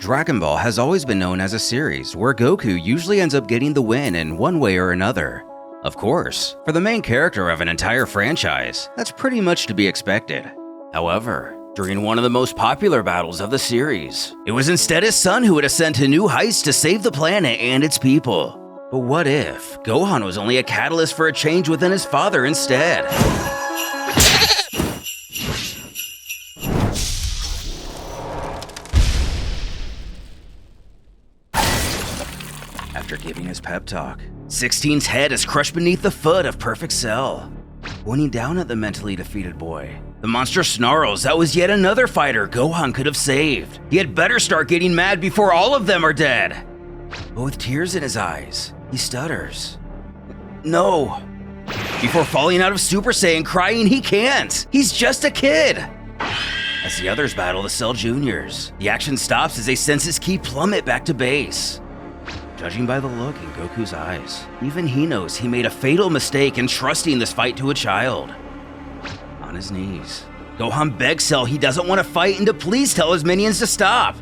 Dragon Ball has always been known as a series where Goku usually ends up getting the win in one way or another. Of course, for the main character of an entire franchise, that's pretty much to be expected. However, during one of the most popular battles of the series, it was instead his son who would ascend to new heights to save the planet and its people. But what if Gohan was only a catalyst for a change within his father instead? After giving his pep talk, 16's head is crushed beneath the foot of Perfect Cell. Pointing down at the mentally defeated boy, the monster snarls that was yet another fighter Gohan could have saved. He had better start getting mad before all of them are dead. But with tears in his eyes, he stutters. No. Before falling out of Super Saiyan crying he can't. He's just a kid. As the others battle the Cell Juniors, the action stops as they sense his ki plummet back to base. Judging by the look in Goku's eyes, even he knows he made a fatal mistake in trusting this fight to a child. On his knees, Gohan begs Cell he doesn't want to fight and to please tell his minions to stop.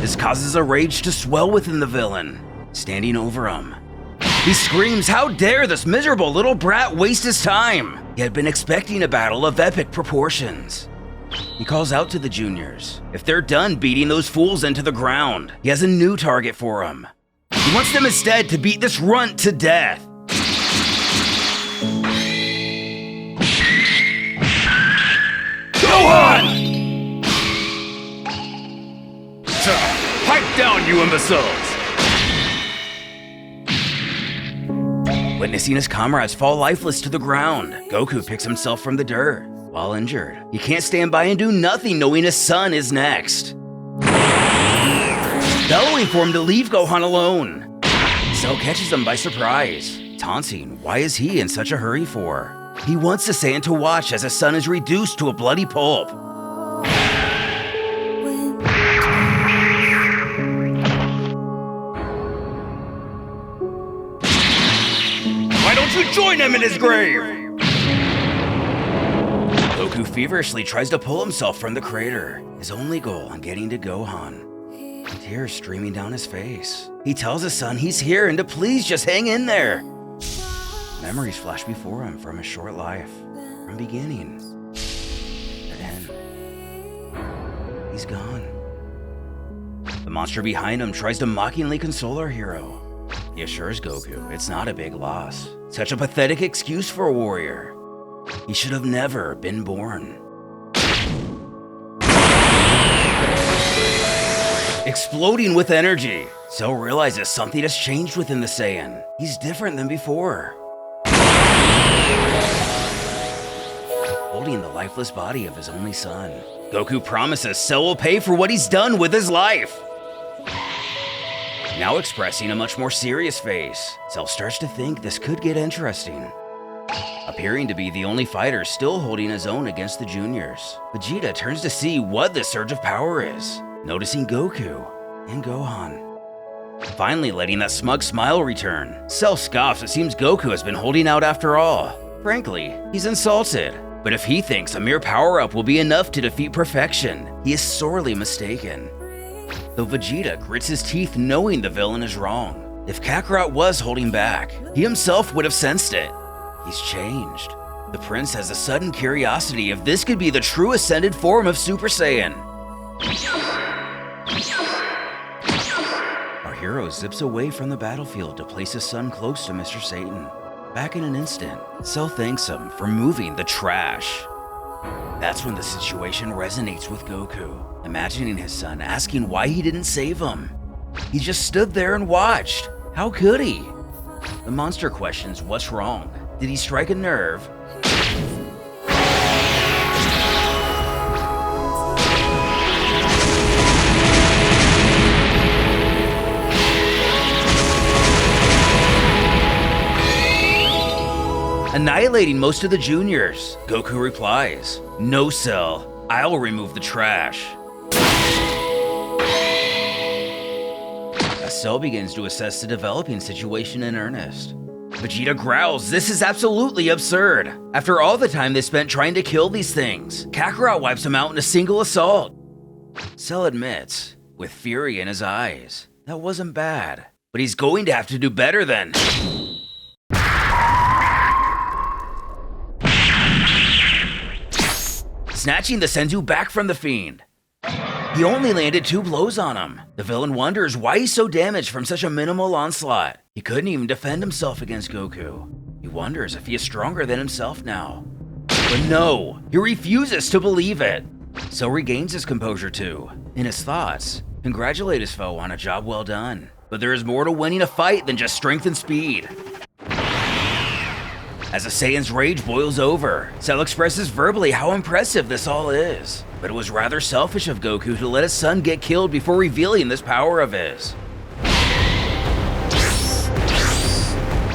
This causes a rage to swell within the villain, standing over him. He screams, how dare this miserable little brat waste his time! He had been expecting a battle of epic proportions. He calls out to the juniors. If they're done beating those fools into the ground, he has a new target for them. He wants them instead to beat this runt to death. Gohan! Pipe down, you imbeciles! Witnessing his comrades fall lifeless to the ground, Goku picks himself from the dirt. While injured, he can't stand by and do nothing knowing his son is next. Bellowing for him to leave Gohan alone. Cell catches him by surprise, taunting why is he in such a hurry for. He wants the Saiyan to watch as his son is reduced to a bloody pulp. Why don't you join him in his grave? Goku feverishly tries to pull himself from the crater, his only goal on getting to Gohan. Tears streaming down his face. He tells his son he's here and to please just hang in there. Memories flash before him from his short life, from beginning to end. He's gone. The monster behind him tries to mockingly console our hero. He assures Goku it's not a big loss. Such a pathetic excuse for a warrior. He should have never been born. Exploding with energy, Cell realizes something has changed within the Saiyan. He's different than before. Holding the lifeless body of his only son, Goku promises Cell will pay for what he's done with his life. Now expressing a much more serious face, Cell starts to think this could get interesting. Appearing to be the only fighter still holding his own against the juniors, Vegeta turns to see what this surge of power is, noticing Goku and Gohan. Finally letting that smug smile return, Cell scoffs it seems Goku has been holding out after all. Frankly, he's insulted, but if he thinks a mere power-up will be enough to defeat perfection, he is sorely mistaken. Though Vegeta grits his teeth knowing the villain is wrong. If Kakarot was holding back, he himself would have sensed it. He's changed. The prince has a sudden curiosity if this could be the true ascended form of Super Saiyan. Our hero zips away from the battlefield to place his son close to Mr. Satan. Back in an instant, Cell thanks him for moving the trash. That's when the situation resonates with Goku, imagining his son asking why he didn't save him. He just stood there and watched. How could he? The monster questions what's wrong. Did he strike a nerve? Annihilating most of the juniors, Goku replies, "No, Cell, I'll remove the trash." As Cell begins to assess the developing situation in earnest, Vegeta growls this is absolutely absurd. After all the time they spent trying to kill these things, Kakarot wipes them out in a single assault. Cell admits, with fury in his eyes, that wasn't bad, but he's going to have to do better than... snatching the Senzu back from the Fiend. He only landed 2 blows on him. The villain wonders why he's so damaged from such a minimal onslaught. He couldn't even defend himself against Goku. He wonders if he is stronger than himself now. But no, he refuses to believe it. So regains his composure too. In his thoughts, congratulate his foe on a job well done. But there is more to winning a fight than just strength and speed. As the Saiyan's rage boils over, Cell expresses verbally how impressive this all is. But it was rather selfish of Goku to let his son get killed before revealing this power of his.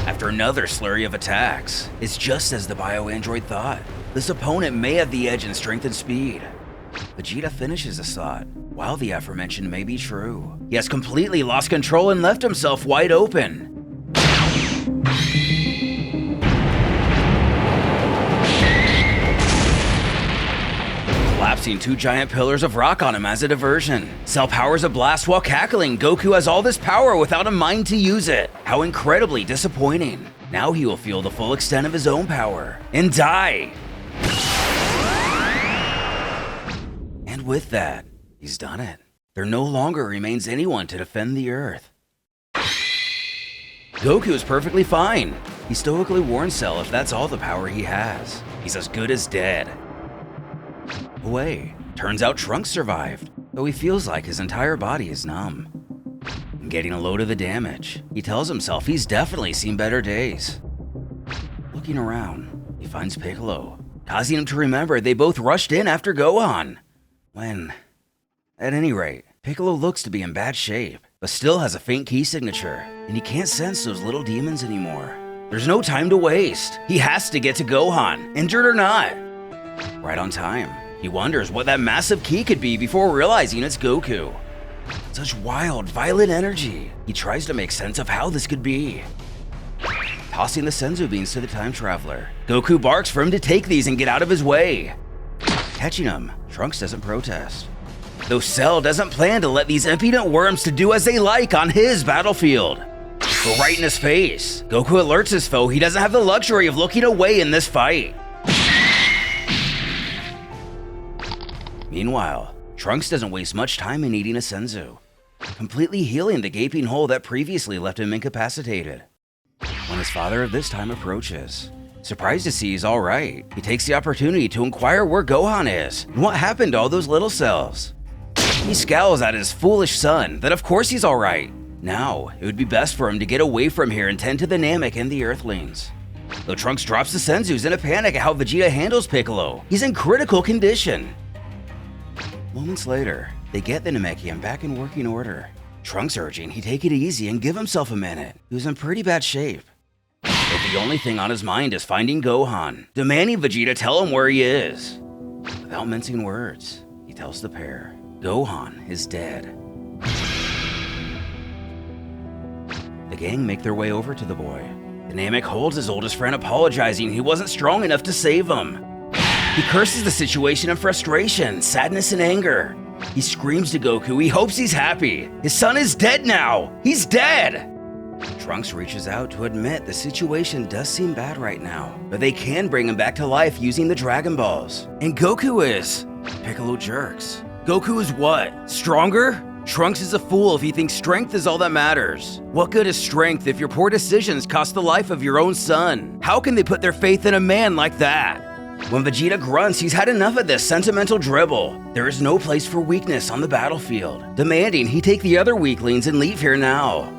After another slurry of attacks, it's just as the bio-android thought. This opponent may have the edge in strength and speed. Vegeta finishes his thought. While the aforementioned may be true, he has completely lost control and left himself wide open. Collapsing 2 giant pillars of rock on him as a diversion. Cell powers a blast while cackling. Goku has all this power without a mind to use it. How incredibly disappointing. Now he will feel the full extent of his own power and die. And with that, he's done it. There no longer remains anyone to defend the Earth. Goku is perfectly fine. He stoically warns Cell if that's all the power he has, he's as good as dead. Away. Turns out Trunks survived, though he feels like his entire body is numb. Getting a load of the damage, he tells himself he's definitely seen better days. Looking around, he finds Piccolo, causing him to remember they both rushed in after Gohan. At any rate, Piccolo looks to be in bad shape, but still has a faint key signature, and he can't sense those little demons anymore. There's no time to waste. He has to get to Gohan, injured or not. Right on time. He wonders what that massive key could be before realizing it's Goku. Such wild, violent energy. He tries to make sense of how this could be. Tossing the Senzu beans to the time traveler, Goku barks for him to take these and get out of his way. Catching him, Trunks doesn't protest. Though Cell doesn't plan to let these impudent worms to do as they like on his battlefield. But right in his face, Goku alerts his foe he doesn't have the luxury of looking away in this fight. Meanwhile, Trunks doesn't waste much time in eating a Senzu, completely healing the gaping hole that previously left him incapacitated. When his father of this time approaches, surprised to see he's alright, he takes the opportunity to inquire where Gohan is and what happened to all those little cells. He scowls at his foolish son that of course he's alright. Now, it would be best for him to get away from here and tend to the Namek and the Earthlings. Though Trunks drops the Senzus in a panic at how Vegeta handles Piccolo, he's in critical condition. Moments later, they get the Namekian back in working order. Trunks urging he take it easy and give himself a minute. He was in pretty bad shape. But the only thing on his mind is finding Gohan, demanding Vegeta tell him where he is. Without mincing words, he tells the pair, Gohan is dead. The gang make their way over to the boy. The Namek holds his oldest friend apologizing he wasn't strong enough to save him. He curses the situation in frustration, sadness, and anger. He screams to Goku he hopes he's happy. His son is dead now! He's dead! Trunks reaches out to admit the situation does seem bad right now, but they can bring him back to life using the Dragon Balls. And Goku is... Piccolo jerks. Goku is what? Stronger? Trunks is a fool if he thinks strength is all that matters. What good is strength if your poor decisions cost the life of your own son? How can they put their faith in a man like that? When Vegeta grunts he's had enough of this sentimental dribble, there is no place for weakness on the battlefield, demanding he take the other weaklings and leave here now.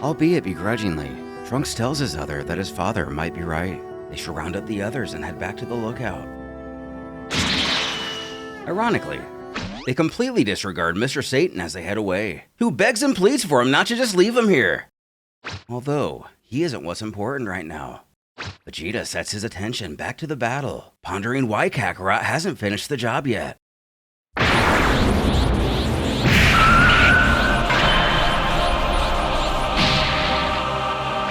Albeit begrudgingly, Trunks tells his other that his father might be right. They should round up the others and head back to the lookout. Ironically, they completely disregard Mr. Satan as they head away, who begs and pleads for him not to just leave him here. Although, he isn't what's important right now. Vegeta sets his attention back to the battle, pondering why Kakarot hasn't finished the job yet.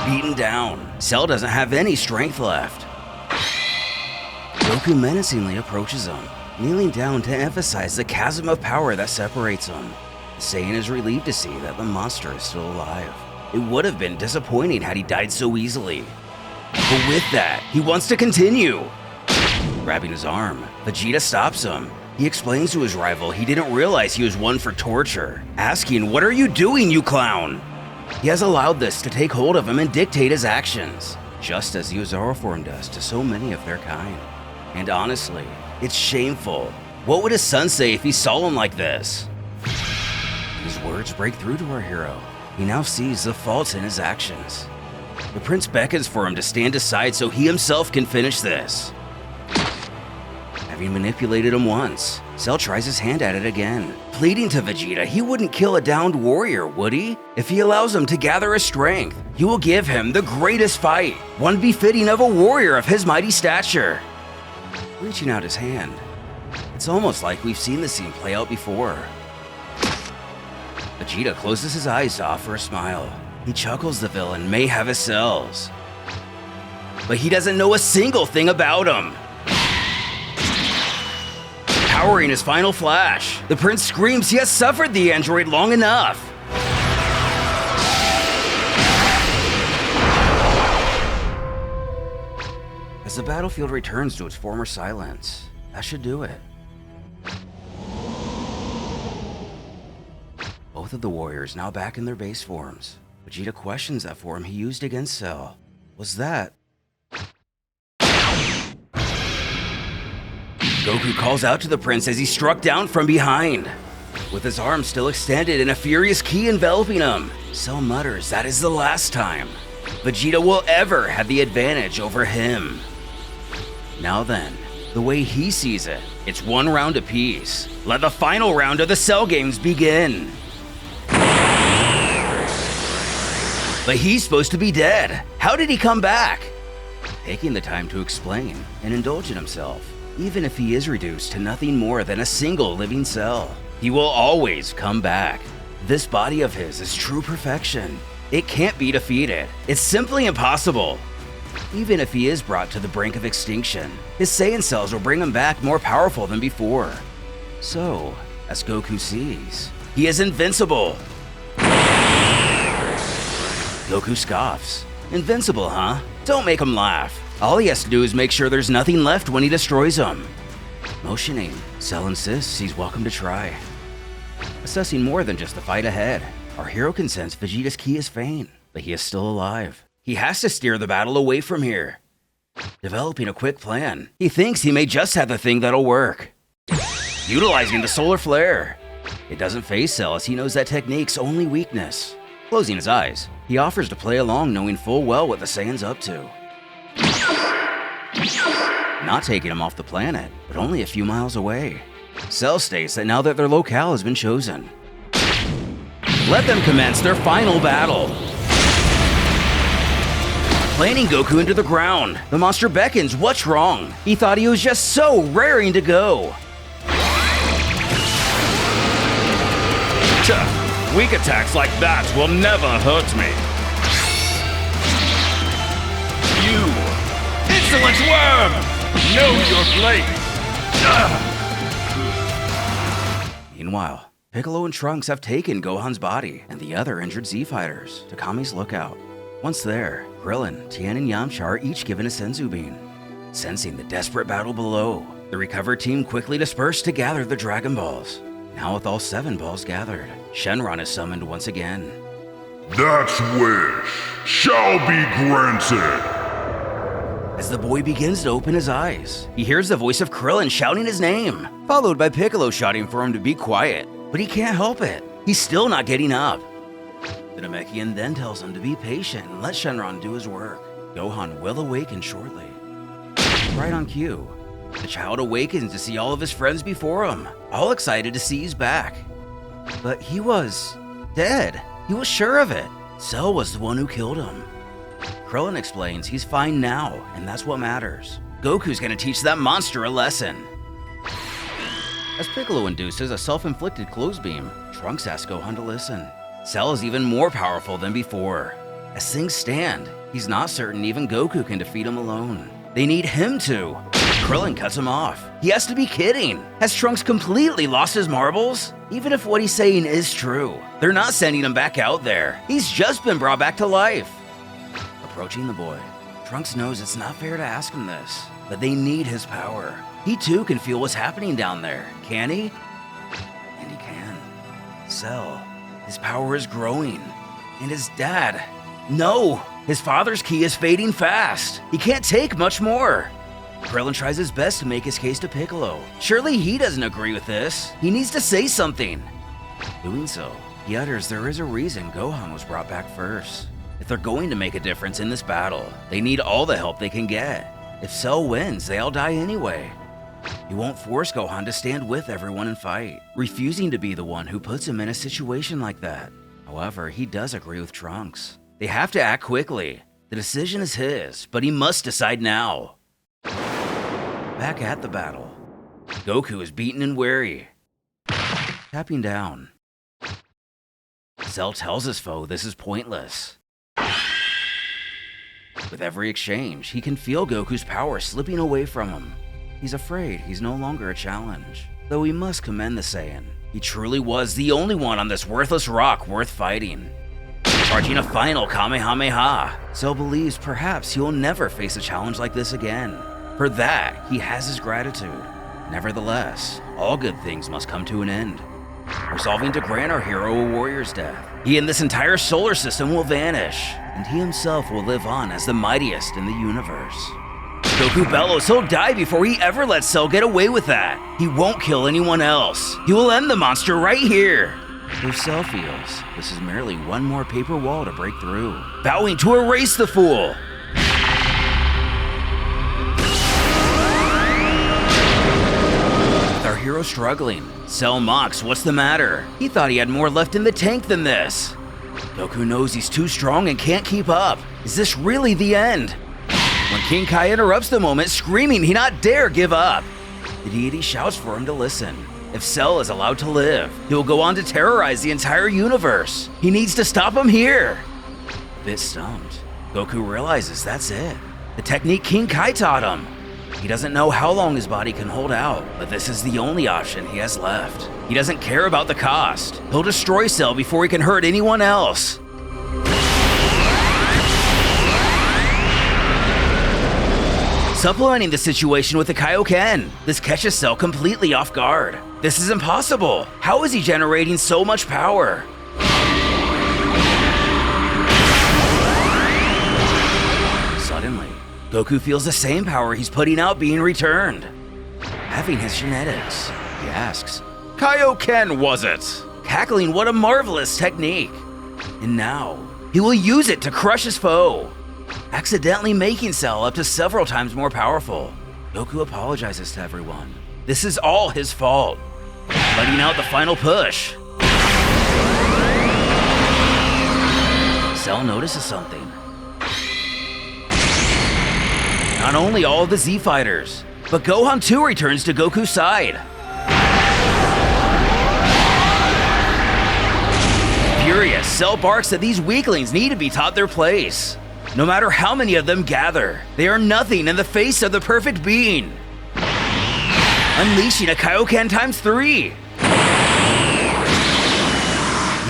Beaten down, Cell doesn't have any strength left. Goku menacingly approaches him. kneeling down to emphasize the chasm of power that separates them. The Saiyan is relieved to see that the monster is still alive. It would have been disappointing had he died so easily. But with that, he wants to continue. Grabbing his arm, Vegeta stops him. He explains to his rival he didn't realize he was one for torture, asking, "What are you doing, you clown?" He has allowed this to take hold of him and dictate his actions, just as the Uzara form does to so many of their kind. And honestly, it's shameful. What would his son say if he saw him like this? These words break through to our hero. He now sees the faults in his actions. The prince beckons for him to stand aside so he himself can finish this. Having manipulated him once, Cell tries his hand at it again, pleading to Vegeta he wouldn't kill a downed warrior, would he? If he allows him to gather his strength, he will give him the greatest fight, one befitting of a warrior of his mighty stature. Reaching out his hand, it's almost like we've seen the scene play out before. Vegeta closes his eyes to offer a smile. He chuckles the villain may have his cells, but he doesn't know a single thing about him. Powering his final flash, the prince screams he has suffered the android long enough. As the battlefield returns to its former silence, that should do it. Both of the warriors now back in their base forms. Vegeta questions that form he used against Cell. Was that? Goku calls out to the prince as he struck down from behind. With his arm still extended and a furious ki enveloping him, Cell mutters that is the last time Vegeta will ever have the advantage over him. Now then, the way he sees it, it's one round apiece. Let the final round of the Cell games begin. But he's supposed to be dead. How did he come back? Taking the time to explain and indulge in himself, even if he is reduced to nothing more than a single living cell, he will always come back. This body of his is true perfection. It can't be defeated. It's simply impossible. Even if he is brought to the brink of extinction, his Saiyan cells will bring him back more powerful than before. So, as Goku sees, he is invincible. Goku scoffs. Invincible, huh? Don't make him laugh. All he has to do is make sure there's nothing left when he destroys him. Motioning, Cell insists he's welcome to try. Assessing more than just the fight ahead, our hero can sense Vegeta's ki is faint, but he is still alive. He has to steer the battle away from here. Developing a quick plan, he thinks he may just have the thing that'll work. Utilizing the solar flare. It doesn't faze Cell as he knows that technique's only weakness. Closing his eyes, he offers to play along knowing full well what the Saiyan's up to. Not taking him off the planet, but only a few miles away. Cell states that now that their locale has been chosen, let them commence their final battle. Planting Goku into the ground, the monster beckons what's wrong. He thought he was just so raring to go. Weak attacks like that will never hurt me. You insolent worm! Know your place! Meanwhile, Piccolo and Trunks have taken Gohan's body and the other injured Z-Fighters to Kami's lookout. Once there, Krillin, Tien, and Yamcha are each given a Senzu Bean. Sensing the desperate battle below, the recovered team quickly dispersed to gather the Dragon Balls. Now with all 7 balls gathered, Shenron is summoned once again. That wish shall be granted. As the boy begins to open his eyes, he hears the voice of Krillin shouting his name, followed by Piccolo shouting for him to be quiet. But he can't help it. He's still not getting up. The Namekian then tells him to be patient and let Shenron do his work. Gohan will awaken shortly. Right on cue, the child awakens to see all of his friends before him, all excited to see he's back. But he was dead. He was sure of it. Cell was the one who killed him. Krillin explains he's fine now, and that's what matters. Goku's gonna teach that monster a lesson. As Piccolo induces a self-inflicted clothes beam, Trunks asks Gohan to listen. Cell is even more powerful than before. As things stand, he's not certain even Goku can defeat him alone. They need him to. Krillin cuts him off. He has to be kidding. Has Trunks completely lost his marbles? Even if what he's saying is true, they're not sending him back out there. He's just been brought back to life. Approaching the boy, Trunks knows it's not fair to ask him this, but they need his power. He too can feel what's happening down there, can he? And he can. Cell, his power is growing. And his dad, no! His father's ki is fading fast. He can't take much more. Krillin tries his best to make his case to Piccolo. Surely he doesn't agree with this. He needs to say something. Doing so, he utters there is a reason Gohan was brought back first. If they're going to make a difference in this battle, they need all the help they can get. If Cell wins, they all die anyway. He won't force Gohan to stand with everyone and fight, refusing to be the one who puts him in a situation like that. However, he does agree with Trunks. They have to act quickly. The decision is his, but he must decide now. Back at the battle, Goku is beaten and weary. Tapping down. Cell tells his foe this is pointless. With every exchange, he can feel Goku's power slipping away from him. He's afraid he's no longer a challenge, though he must commend the Saiyan. He truly was the only one on this worthless rock worth fighting. Charging a final Kamehameha, Cell believes perhaps he will never face a challenge like this again. For that, he has his gratitude. Nevertheless, all good things must come to an end. Resolving to grant our hero a warrior's death, he and this entire solar system will vanish, and he himself will live on as the mightiest in the universe. Goku bellows he'll die before he ever lets Cell get away with that. He won't kill anyone else. He will end the monster right here. Though Cell feels this is merely one more paper wall to break through, vowing to erase the fool. With our hero struggling, Cell mocks what's the matter. He thought he had more left in the tank than this. Goku knows he's too strong and can't keep up. Is this really the end? When King Kai interrupts the moment, screaming he not dare give up. The deity shouts for him to listen. If Cell is allowed to live, he will go on to terrorize the entire universe. He needs to stop him here. A bit stumped, Goku realizes that's it. The technique King Kai taught him. He doesn't know how long his body can hold out, but this is the only option he has left. He doesn't care about the cost. He'll destroy Cell before he can hurt anyone else. Supplementing the situation with the Kaioken, this catches Cell completely off guard. This is impossible. How is he generating so much power? Suddenly, Goku feels the same power he's putting out being returned. Having his genetics, he asks, Kaioken was it? cackling what a marvelous technique. And now, he will use it to crush his foe, accidentally making Cell up to several times more powerful. Goku apologizes to everyone. This is all his fault. Letting out the final push. Cell notices something. Not only all of the Z fighters, but Gohan too returns to Goku's side. Furious, Cell barks that these weaklings need to be taught their place. No matter how many of them gather, they are nothing in the face of the perfect being. Unleashing a Kaioken ×3.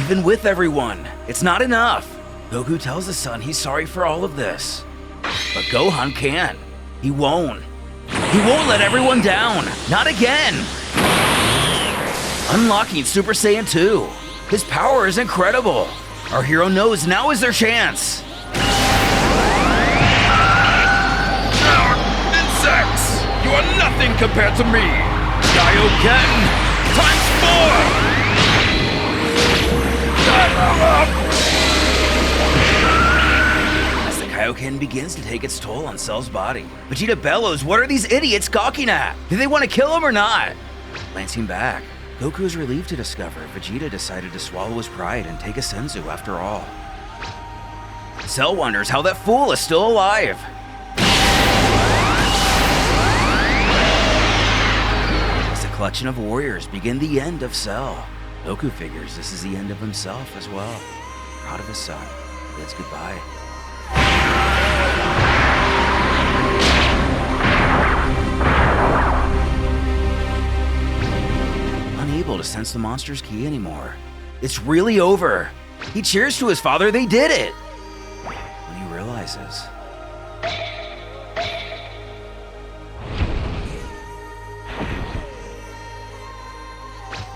Even with everyone, it's not enough. Goku tells his son he's sorry for all of this. But Gohan can't. He won't. He won't let everyone down. Not again. Unlocking Super Saiyan 2. His power is incredible. Our hero knows now is their chance. Insects! You are nothing compared to me! Kaioken ×4! As the Kaioken begins to take its toll on Cell's body, Vegeta bellows, what are these idiots gawking at? Do they want to kill him or not? Glancing back, Goku is relieved to discover Vegeta decided to swallow his pride and take a senzu after all. Cell wonders how that fool is still alive. As a collection of warriors begin the end of Cell, Goku figures this is the end of himself as well. Proud of his son, bids goodbye. to sense the monster's ki anymore. It's really over. He cheers to his father, they did it! When he realizes...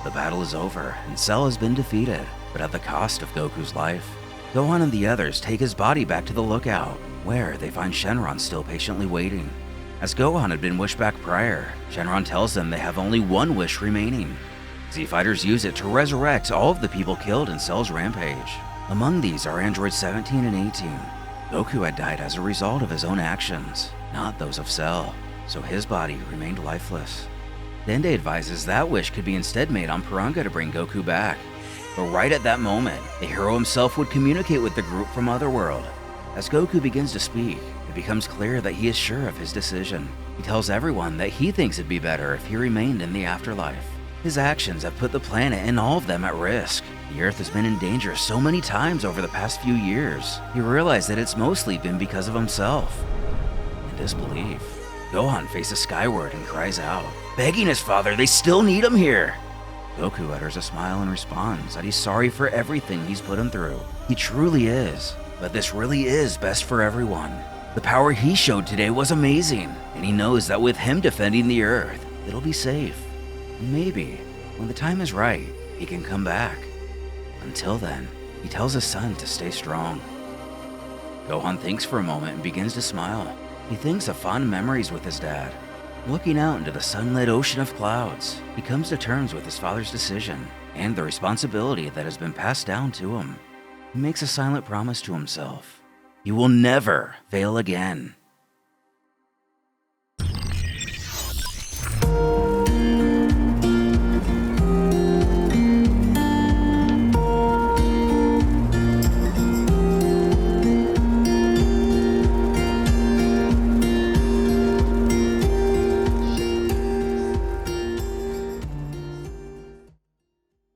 the battle is over, and Cell has been defeated, but at the cost of Goku's life. Gohan and the others take his body back to the lookout, where they find Shenron still patiently waiting. As Gohan had been wished back prior, Shenron tells them they have only one wish remaining. Z-Fighters use it to resurrect all of the people killed in Cell's rampage. Among these are androids 17 and 18. Goku had died as a result of his own actions, not those of Cell, so his body remained lifeless. Dende advises that wish could be instead made on Piranga to bring Goku back. But right at that moment, the hero himself would communicate with the group from Otherworld. As Goku begins to speak, it becomes clear that he is sure of his decision. He tells everyone that he thinks it'd be better if he remained in the afterlife. His actions have put the planet and all of them at risk. The Earth has been in danger so many times over the past few years. He realized that it's mostly been because of himself. In disbelief, Gohan faces skyward and cries out, begging his father they still need him here. Goku utters a smile and responds that he's sorry for everything he's put him through. He truly is, but this really is best for everyone. The power he showed today was amazing, and he knows that with him defending the Earth, it'll be safe. And maybe, when the time is right, he can come back. Until then, he tells his son to stay strong. Gohan thinks for a moment and begins to smile. He thinks of fond memories with his dad. Looking out into the sunlit ocean of clouds, he comes to terms with his father's decision and the responsibility that has been passed down to him. He makes a silent promise to himself. He will never fail again.